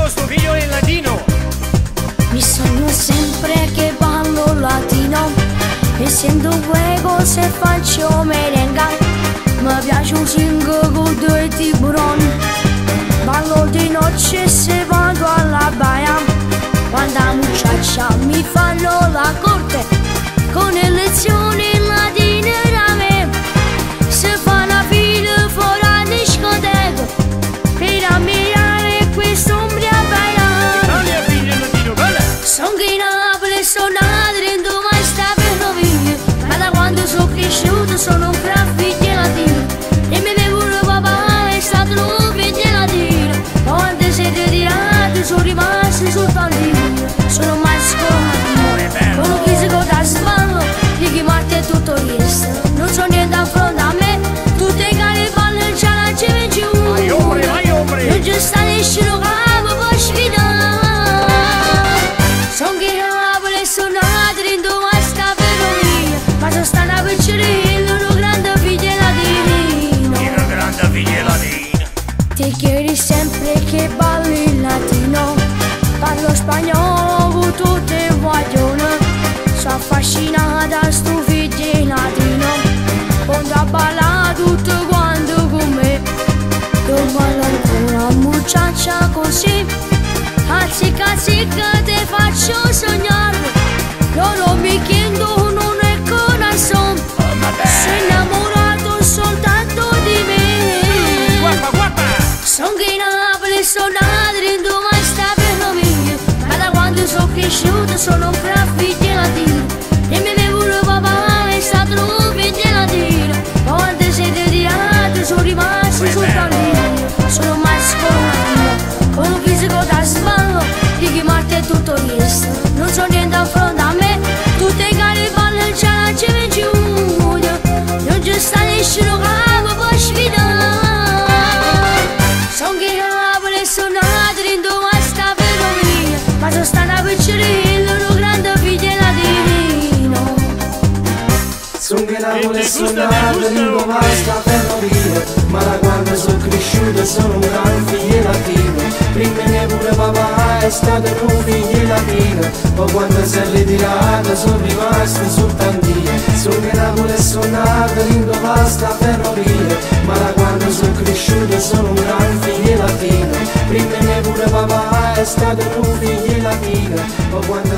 sto figlio in latino. Mi sogno sempre che ballo latino, e sento fuego se faccio merenga. Mi piace un singo con due tiburoni, ballo di notte se vado alla baia. Quando la muchacha mi fanno la corte, con le lezioni latine da me, se fa una fila fuori la discoteca per ammirare quest'ombra bella. Italia figlio in latino, bella. Sono che in Napoli sono nata dentro mai sta ferrovia, ma da quando sono cresciuto sono un graffiti latino. E mi bevo un papà è stato un figlio latino, ma quando siete tirati sono rimasti soltanto io. Sono mai scomodo, con un fisico da sballo, di chi Marte è tutto resto. Non so niente a fronte a me, tutte le palle già la ci vinci uno. Non ci sta nessuno che mi può sfidare. Sono che in Napoli sono nata dentro questa ferrovia, ma sono stata a Piccerello, una grande figlia latina. Una grande figlia latina. Ti chiedi sempre che balli il latino, parlo spagnolo con tutte le guaglione. Sono affascinata da sto figlio latino, quando a ballare tutto quanto con me. Io ballo ancora muchacha così, zicca zicca te faccio sognare. Loro mi chiedono non è corazon, sei innamorato soltanto di me. Guarda, guarda. Sono che in Napoli sono nata dentro mai sta ferrovia, ma da quando sono cresciuto sono un graffiti latino. E mi bevo un papà è stato un figlio latino, ma quando siete tirati sono rimasti soltanto io. Sono mai scomodo, con un fisico da sballo, di chi Marte è tutto resto. Non so niente a fronte a me, tutte le palle già la ci vinci uno. Non ci sta nessuno che mi può sfidare. Sono che in Napoli sono nata dentro questa ferrovia, ma sono stata a Piccerello, una grande figlia latino. Sono che in Napoli sono nata dentro questa ferrovia, ma da quando sono cresciuto sono un gran figlio latino. Prima ne pure papà è stato un figlio latino, poi quando si è ritirato sono rimasto soltanto io. Sono che in Napoli sono nata dentro questa ferrovia, ma da quando sono cresciuto sono un gran figlio latino. Prima ne pure papà è stato un figlio latino, poi quando